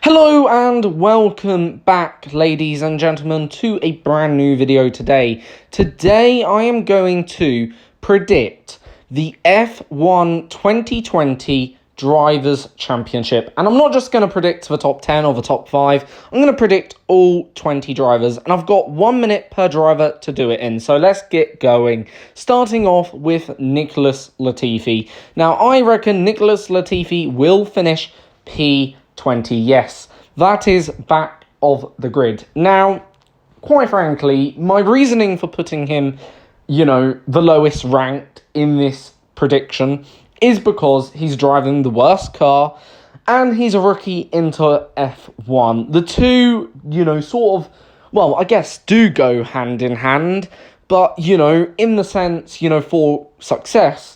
Hello and welcome back, ladies and gentlemen, to a brand new video today. Today I am going to predict the F1 2020 Drivers' Championship. And I'm not just going to predict the top 10 or the top 5. I'm going to predict all 20 drivers. And I've got 1 minute per driver to do it in. So let's get going. Starting off with Nicholas Latifi. Now, I reckon Nicholas Latifi will finish P20. Yes, that is back of the grid. Now, quite frankly, my reasoning for putting him, the lowest ranked in this prediction is because he's driving the worst car and he's a rookie into F1. The two, I guess do go hand in hand, but, in the sense, for success,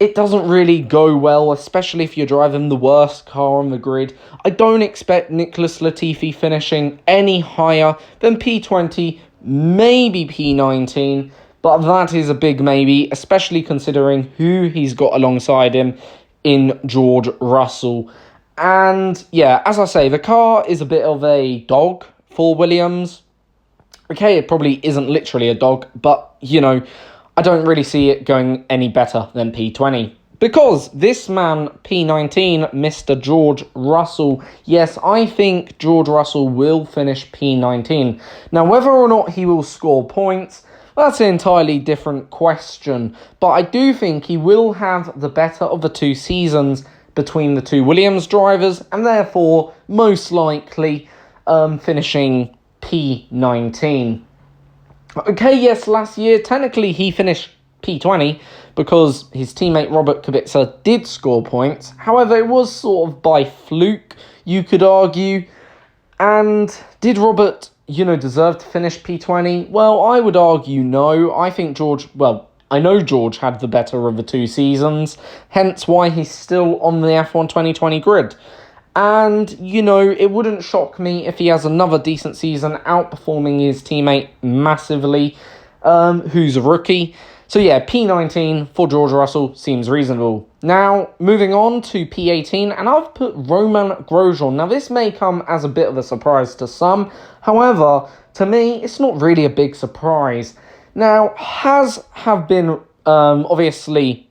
it doesn't really go well, especially if you're driving the worst car on the grid. I don't expect Nicholas Latifi finishing any higher than P20, maybe P19, but that is a big maybe, especially considering who he's got alongside him in George Russell. And yeah, as I say, the car is a bit of a dog for Williams. Okay, it probably isn't literally a dog, but, I don't really see it going any better than P20. Because this man, P19, Mr. George Russell, yes, I think George Russell will finish P19. Now, whether or not he will score points, that's an entirely different question. But I do think he will have the better of the two seasons between the two Williams drivers, and therefore, most likely, finishing P19. Okay, yes, last year, technically he finished P20 because his teammate Robert Kubica did score points. However, it was sort of by fluke, you could argue. And did Robert, deserve to finish P20? Well, I would argue no. I think I know George had the better of the two seasons, hence why he's still on the F1 2020 grid. And, it wouldn't shock me if he has another decent season, outperforming his teammate massively, who's a rookie. So yeah, P19 for George Russell seems reasonable. Now, moving on to P18, and I've put Romain Grosjean. Now, this may come as a bit of a surprise to some. However, to me, it's not really a big surprise. Now, have been obviously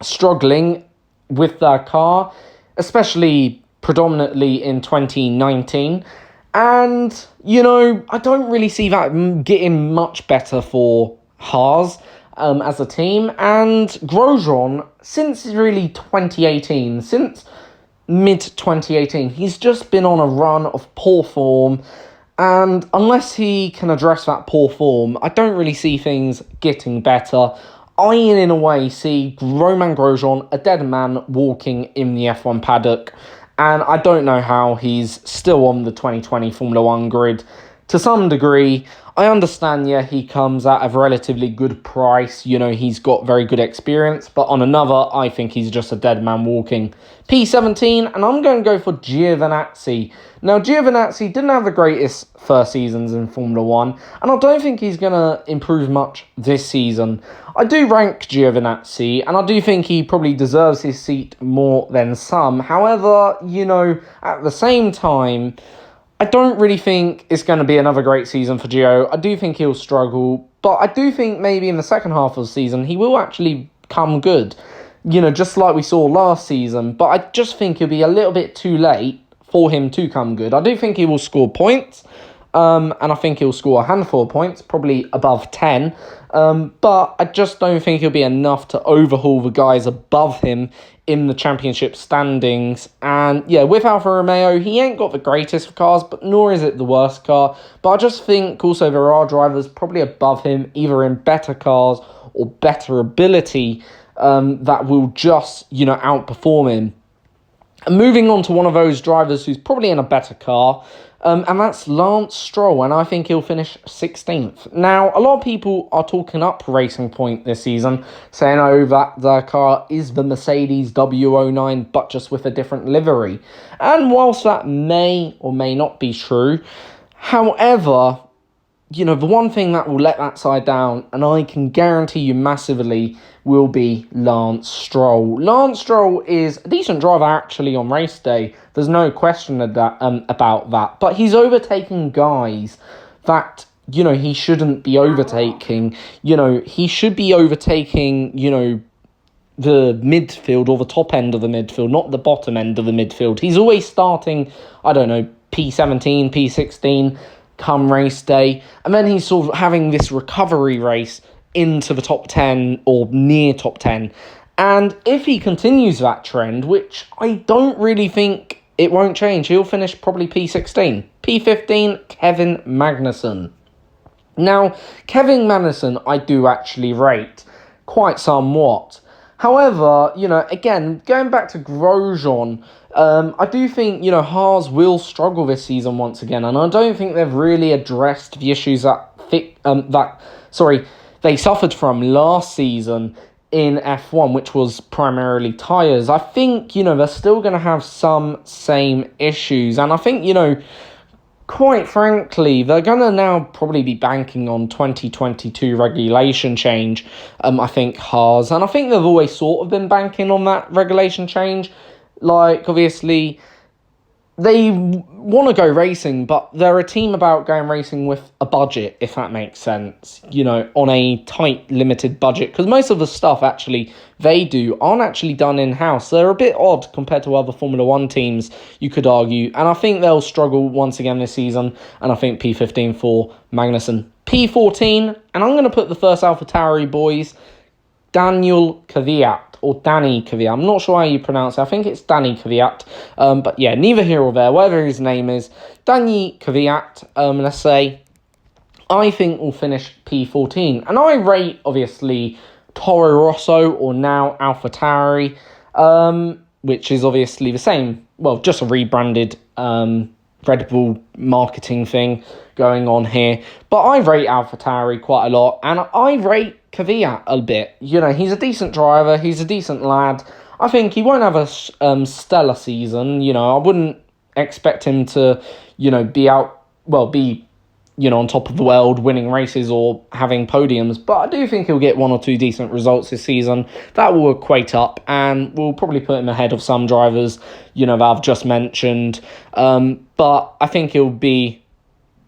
struggling with their car, especially predominantly in 2019, and I don't really see that getting much better for Haas as a team. And Grosjean, since really 2018, since mid-2018, he's just been on a run of poor form, and unless he can address that poor form, I don't really see things getting better. I, in a way, see Romain Grosjean, a dead man, walking in the F1 paddock. And I don't know how he's still on the 2020 Formula 1 grid. To some degree, I understand, he comes at a relatively good price. He's got very good experience. But on another, I think he's just a dead man walking. P17, and I'm going to go for Giovinazzi. Now, Giovinazzi didn't have the greatest first seasons in Formula 1, and I don't think he's going to improve much this season. I do rank Giovinazzi, and I do think he probably deserves his seat more than some. However, at the same time, I don't really think it's going to be another great season for Gio. I do think he'll struggle, but I do think maybe in the second half of the season, he will actually come good. Just like we saw last season, but I just think it'll be a little bit too late for him to come good. I do think he will score points, and I think he'll score a handful of points, probably above 10, but I just don't think he'll be enough to overhaul the guys above him in the championship standings. And yeah, with Alfa Romeo, he ain't got the greatest of cars, but nor is it the worst car. But I just think also there are drivers probably above him, either in better cars or better ability, that will just, outperform him. And moving on to one of those drivers who's probably in a better car, and that's Lance Stroll, and I think he'll finish 16th. Now, a lot of people are talking up Racing Point this season, saying, that their car is the Mercedes W09, but just with a different livery. And whilst that may or may not be true, however, the one thing that will let that side down, and I can guarantee you massively, will be Lance Stroll. Lance Stroll is a decent driver actually on race day. There's no question of that, about that. But he's overtaking guys that, he shouldn't be overtaking. He should be overtaking, the midfield or the top end of the midfield, not the bottom end of the midfield. He's always starting, I don't know, P17, P16, come race day, and then he's sort of having this recovery race into the top 10 or near top 10. And if he continues that trend, which I don't really think it won't change, he'll finish probably P16. P15, Kevin Magnussen. Now, Kevin Magnussen I do actually rate quite somewhat. However, again, going back to Grosjean, I do think, Haas will struggle this season once again, and I don't think they've really addressed the issues they suffered from last season in F1, which was primarily tyres. I think, they're still going to have some same issues, and I think, quite frankly, they're going to now probably be banking on 2022 regulation change, I think, Haas. And I think they've always sort of been banking on that regulation change. Like, obviously, they want to go racing, but they're a team about going racing with a budget, if that makes sense, on a tight, limited budget. Because most of the stuff, actually, they do aren't actually done in-house. They're a bit odd compared to other Formula 1 teams, you could argue. And I think they'll struggle once again this season. And I think P15 for Magnussen. P14, and I'm going to put the first AlphaTauri boys, Daniel Kvyat. Or Danny Kvyat. I'm not sure how you pronounce it. I think it's Danny Kvyat. But yeah, neither here or there, whatever his name is. Danny Kvyat, let's say, I think will finish P14. And I rate, obviously, Toro Rosso, or now AlphaTauri, which is obviously the same. Well, just a rebranded Red Bull marketing thing going on here. But I rate AlphaTauri quite a lot. And I rate Kvyat a bit. He's a decent driver. He's a decent lad. I think he won't have a stellar season. I wouldn't expect him to, be on top of the world, winning races or having podiums. But I do think he'll get one or two decent results this season. That will equate up and will probably put him ahead of some drivers, that I've just mentioned. But I think he'll be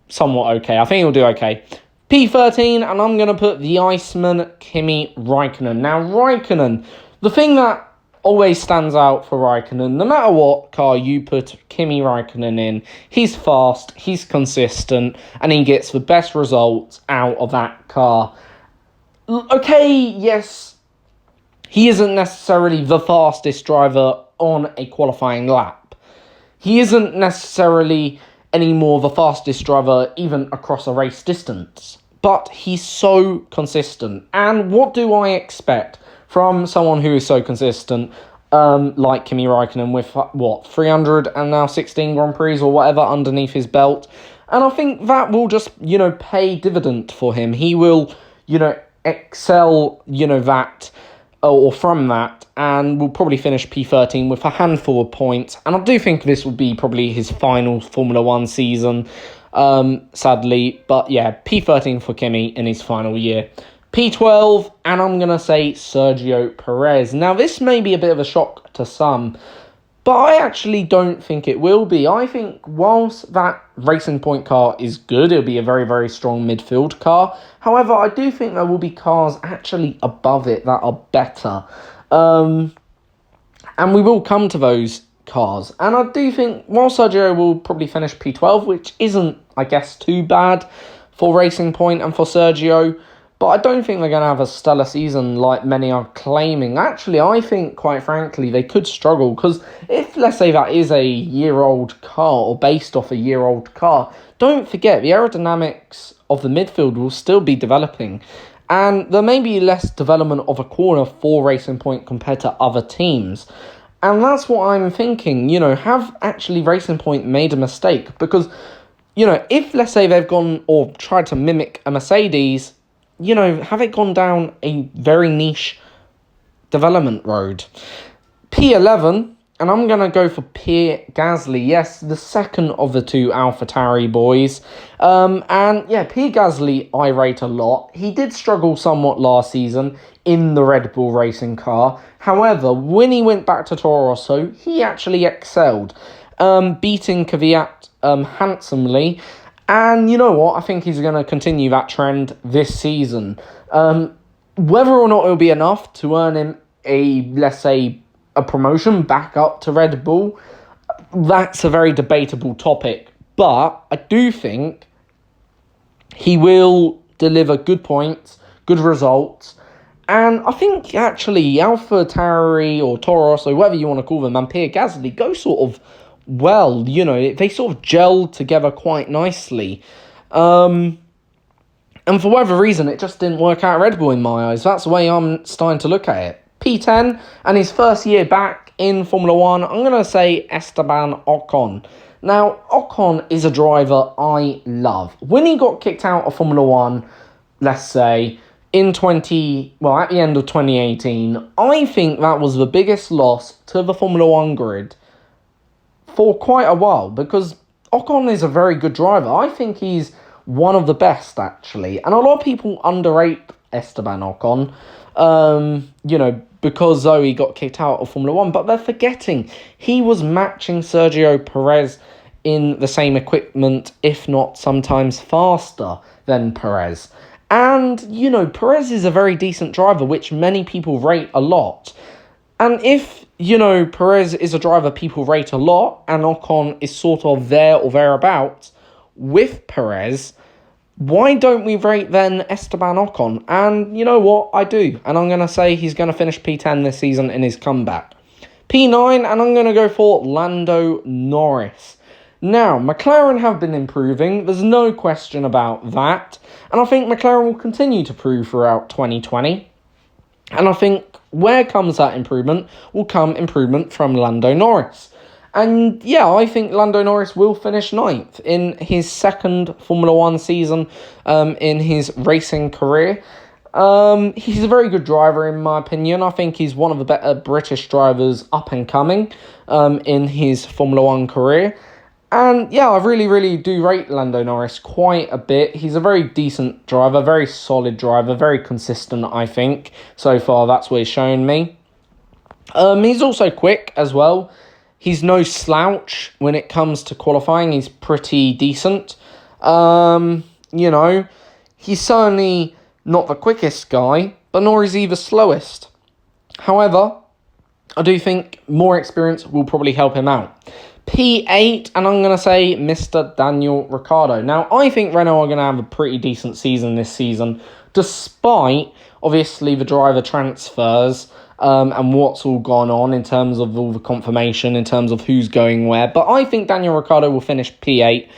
somewhat okay. I think he'll do okay. P13, and I'm going to put the Iceman Kimi Raikkonen. Now, Raikkonen, the thing that always stands out for Raikkonen, no matter what car you put Kimi Raikkonen in, he's fast, he's consistent, and he gets the best results out of that car. Okay, yes, he isn't necessarily the fastest driver on a qualifying lap. He isn't necessarily anymore the fastest driver even across a race distance. But he's so consistent. And what do I expect from someone who is so consistent, like Kimi Raikkonen, with, 316 Grand Prix or whatever underneath his belt? And I think that will just, pay dividend for him. He will, excel, that, or from that, and will probably finish P13 with a handful of points. And I do think this will be probably his final Formula 1 season, sadly. But yeah, P13 for Kimi in his final year. P12, and I'm going to say Sergio Perez. Now, this may be a bit of a shock to some, but I actually don't think it will be. I think whilst that Racing Point car is good, it'll be a very, very strong midfield car. However, I do think there will be cars actually above it that are better. And we will come to those cars. And I do think while Sergio will probably finish P12, which isn't, I guess, too bad for Racing Point and for Sergio, but I don't think they're going to have a stellar season like many are claiming. Actually, I think, quite frankly, they could struggle. Because if, let's say, that is a year-old car or based off a year-old car, don't forget, the aerodynamics of the midfield will still be developing. And there may be less development of a corner for Racing Point compared to other teams. And that's what I'm thinking. Have actually Racing Point made a mistake? Because, if, let's say, they've gone or tried to mimic a Mercedes, have it gone down a very niche development road? P11, and I'm going to go for Pierre Gasly. Yes, the second of the two AlphaTauri boys. And yeah, Pierre Gasly I rate a lot. He did struggle somewhat last season in the Red Bull racing car. However, when he went back to Toro Rosso, he actually excelled, beating Kvyat handsomely. And you know what? I think he's going to continue that trend this season. Whether or not it'll be enough to earn him let's say, a promotion back up to Red Bull, that's a very debatable topic. But I do think he will deliver good points, good results. And I think, actually, AlphaTauri or Toro Rosso, whatever you want to call them, and Pierre Gasly go sort of well. They sort of gel together quite nicely. And for whatever reason, it just didn't work out at Red Bull in my eyes. That's the way I'm starting to look at it. P10, and his first year back in Formula 1, I'm going to say Esteban Ocon. Now, Ocon is a driver I love. When he got kicked out of Formula 1, let's say, at the end of 2018, I think that was the biggest loss to the Formula 1 grid for quite a while, because Ocon is a very good driver. I think he's one of the best, actually. And a lot of people underrate Esteban Ocon, because Zoe got kicked out of Formula 1, but they're forgetting he was matching Sergio Perez in the same equipment, if not sometimes faster than Perez. And, Perez is a very decent driver, which many people rate a lot. And if, Perez is a driver people rate a lot, and Ocon is sort of there or thereabouts with Perez, why don't we rate then Esteban Ocon? And you know what? I do. And I'm going to say he's going to finish P10 this season in his comeback. P9, and I'm going to go for Lando Norris. Now, McLaren have been improving. There's no question about that. And I think McLaren will continue to improve throughout 2020. And I think where comes that improvement will come improvement from Lando Norris. And yeah, I think Lando Norris will finish 9th in his second Formula 1 season in his racing career. He's a very good driver in my opinion. I think he's one of the better British drivers up and coming in his Formula 1 career. And yeah, I really, really do rate Lando Norris quite a bit. He's a very decent driver, very solid driver, very consistent, I think. So far, that's what he's shown me. He's also quick as well. He's no slouch when it comes to qualifying. He's pretty decent. He's certainly not the quickest guy, but nor is he the slowest. However, I do think more experience will probably help him out. P8, and I'm going to say Mr. Daniel Ricciardo. Now, I think Renault are going to have a pretty decent season this season, despite, obviously, the driver transfers and what's all gone on in terms of all the confirmation, in terms of who's going where. But I think Daniel Ricciardo will finish P8,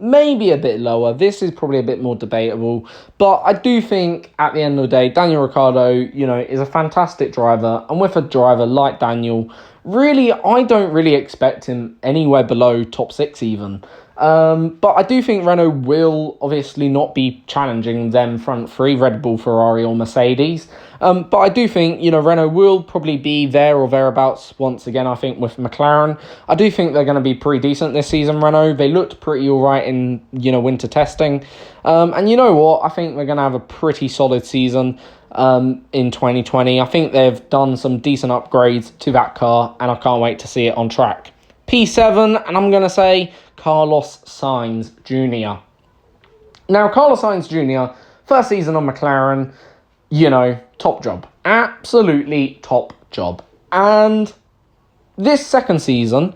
maybe a bit lower. This is probably a bit more debatable. But I do think, at the end of the day, Daniel Ricciardo, is a fantastic driver. And with a driver like Daniel, really, I don't really expect him anywhere below top 6 even. But I do think Renault will obviously not be challenging them front three, Red Bull, Ferrari or Mercedes. But I do think, Renault will probably be there or thereabouts once again, I think, with McLaren. I do think they're going to be pretty decent this season, Renault. They looked pretty all right in, winter testing. And you know what? I think they're going to have a pretty solid season in 2020. I think they've done some decent upgrades to that car, and I can't wait to see it on track. P7, and I'm going to say Carlos Sainz Jr. Now, Carlos Sainz Jr., first season on McLaren, top job. Absolutely top job. And this second season,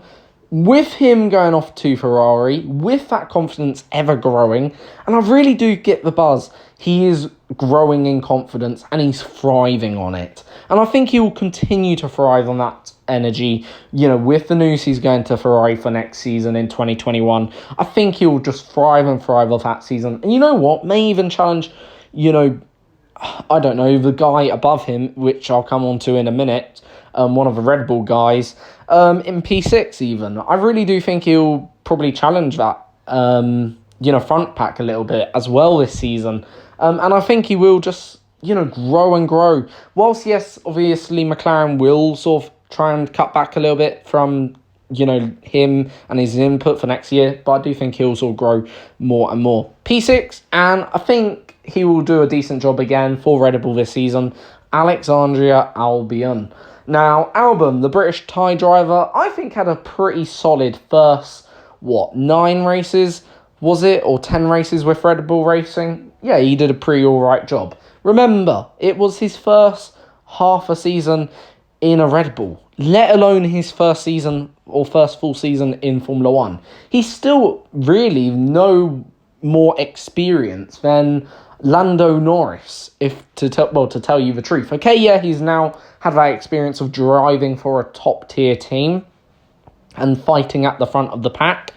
with him going off to Ferrari, with that confidence ever growing, and I really do get the buzz, he is growing in confidence and he's thriving on it. And I think he will continue to thrive on that energy, with the news he's going to Ferrari for next season in 2021. I think he'll just thrive off that season. And you know what? May even challenge, I don't know, the guy above him, which I'll come on to in a minute, one of the Red Bull guys, in P6 even. I really do think he'll probably challenge that, front pack a little bit as well this season. And I think he will just, grow and grow. Whilst, yes, obviously McLaren will sort of try and cut back a little bit from, him and his input for next year, but I do think he'll sort of grow more and more. P6, and I think he will do a decent job again for Red Bull this season, Alexandria Albon. Now, Albon, the British Thai driver, I think had a pretty solid first, 9 races, was it? Or 10 races with Red Bull Racing? Yeah, he did a pretty alright job. Remember, it was his first half a season in a Red Bull, let alone his first season or first full season in Formula 1. He's still really no more experience than Lando Norris, to tell you the truth. Okay, yeah, he's now had that experience of driving for a top-tier team and fighting at the front of the pack.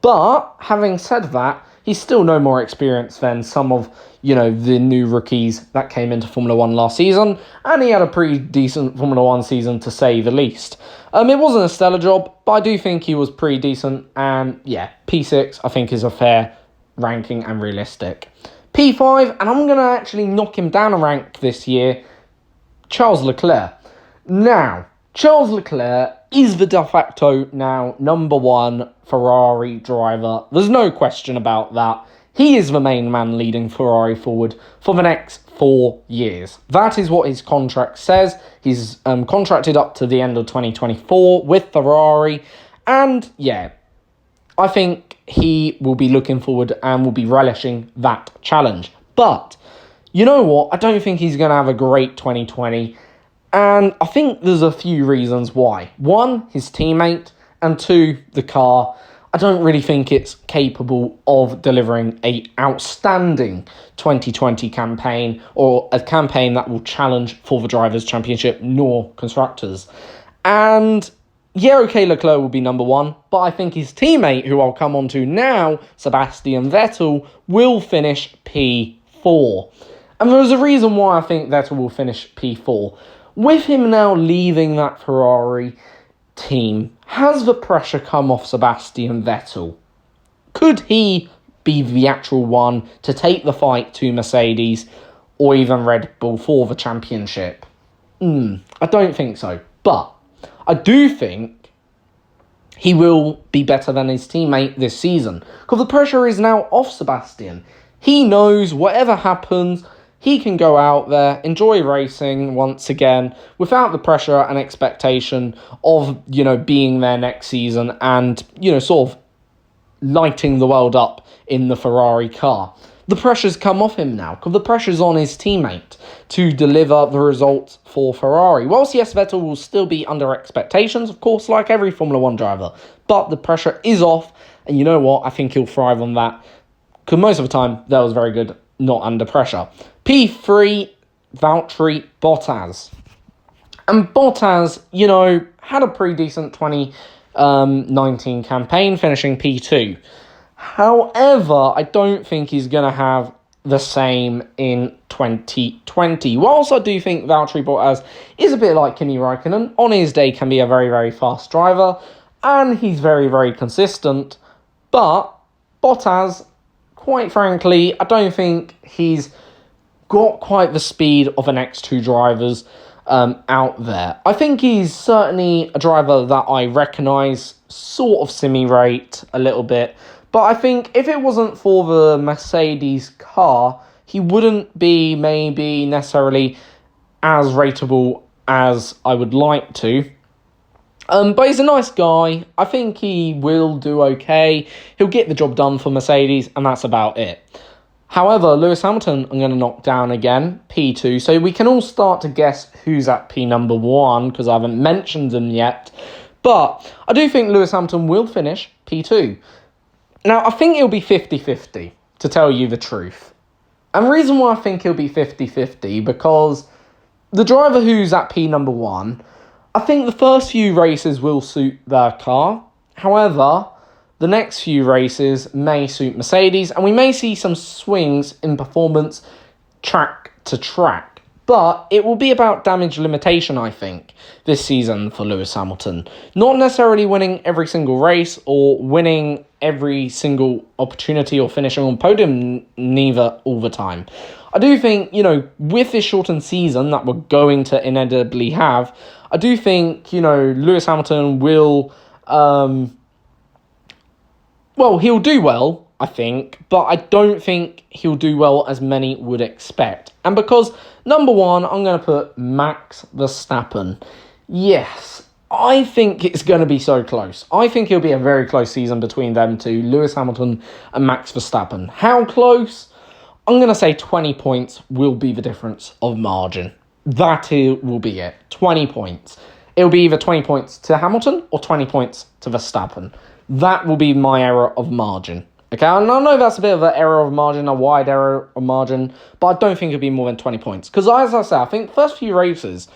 But, having said that, he's still no more experienced than some of, the new rookies that came into Formula 1 last season. And he had a pretty decent Formula 1 season, to say the least. It wasn't a stellar job, but I do think he was pretty decent. And, yeah, P6, I think, is a fair ranking and realistic. P5, and I'm going to actually knock him down a rank this year, Charles Leclerc. Now, Charles Leclerc is the de facto now number 1 Ferrari driver. There's no question about that. He is the main man leading Ferrari forward for the next 4 years. That is what his contract says. He's contracted up to the end of 2024 with Ferrari. And yeah, I think he will be looking forward and will be relishing that challenge. But you know what? I don't think he's going to have a great 2020. And I think there's a few reasons why. 1, his teammate, and 2, the car. I don't really think it's capable of delivering a outstanding 2020 campaign or a campaign that will challenge for the Drivers' Championship nor Constructors. And yeah, okay, Leclerc will be number 1, but I think his teammate, who I'll come on to now, Sebastian Vettel, will finish P4. And there's a reason why I think Vettel will finish P4. With him now leaving that Ferrari team, has the pressure come off Sebastian Vettel? Could he be the actual one to take the fight to Mercedes or even Red Bull for the championship? I don't think so. But I do think he will be better than his teammate this season, because the pressure is now off Sebastian. He knows whatever happens, he can go out there, enjoy racing once again, without the pressure and expectation of, being there next season and, sort of lighting the world up in the Ferrari car. The pressure's come off him now, because the pressure's on his teammate to deliver the results for Ferrari. Whilst, yes, Vettel will still be under expectations, of course, like every Formula 1 driver, but the pressure is off, and you know what? I think he'll thrive on that, because most of the time, that was very good, not under pressure. P3, Valtteri Bottas. And Bottas, had a pretty decent 2019 campaign, finishing P2. However, I don't think he's going to have the same in 2020. Whilst I do think Valtteri Bottas is a bit like Kimi Räikkönen, on his day can be a very, very fast driver, and he's very, very consistent. But Bottas, quite frankly, I don't think he's got quite the speed of the next 2 drivers out there. I think he's certainly a driver that I recognise, sort of semi-rate a little bit, but I think if it wasn't for the Mercedes car, he wouldn't be maybe necessarily as rateable as I would like to. But he's a nice guy. I think he will do okay. He'll get the job done for Mercedes, and that's about it. However, Lewis Hamilton, I'm going to knock down again, P2. So we can all start to guess who's at P number 1, because I haven't mentioned them yet. But I do think Lewis Hamilton will finish P2. Now, I think it'll be 50-50, to tell you the truth. And the reason why I think he'll be 50-50, because the driver who's at P number 1, I think the first few races will suit their car. However, the next few races may suit Mercedes, and we may see some swings in performance track to track. But it will be about damage limitation, I think, this season for Lewis Hamilton. Not necessarily winning every single race or winning every single opportunity or finishing on podium, neither all the time. I do think, with this shortened season that we're going to inevitably have, I do think, Lewis Hamilton will, he'll do well, I think, but I don't think he'll do well as many would expect. And because, number one, I'm going to put Max Verstappen. Yes, I think it's going to be so close. I think it'll be a very close season between them two, Lewis Hamilton and Max Verstappen. How close? I'm going to say 20 points will be the difference of margin. That will be it. 20 points. It'll be either 20 points to Hamilton or 20 points to Verstappen. That will be my error of margin. Okay, and I know that's a bit of an error of margin, a wide error of margin, but I don't think it'll be more than 20 points. Because as I say, I think the first few races,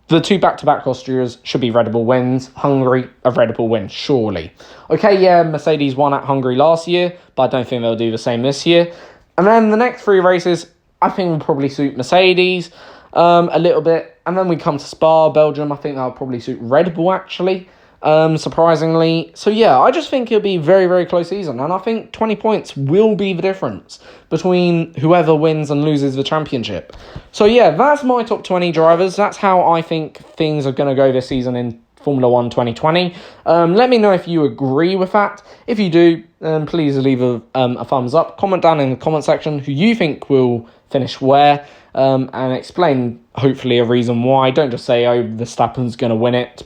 the two back-to-back Austrias should be Red Bull wins. Hungary, a Red Bull win, surely. Okay, yeah, Mercedes won at Hungary last year, but I don't think they'll do the same this year. And then the next three races, I think will probably suit Mercedes a little bit. And then we come to Spa, Belgium. I think that'll probably suit Red Bull, actually, surprisingly. So, yeah, I just think it'll be a very, very close season. And I think 20 points will be the difference between whoever wins and loses the championship. So, yeah, that's my top 20 drivers. That's how I think things are going to go this season in Formula 1 2020. Let me know if you agree with that. If you do, please leave a thumbs up. Comment down in the comment section who you think will finish where, and explain, hopefully, a reason why. Don't just say, oh, Verstappen's going to win it.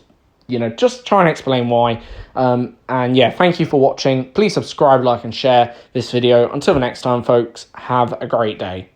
Just try and explain why. And yeah, thank you for watching. Please subscribe, like, and share this video. Until the next time, folks, have a great day.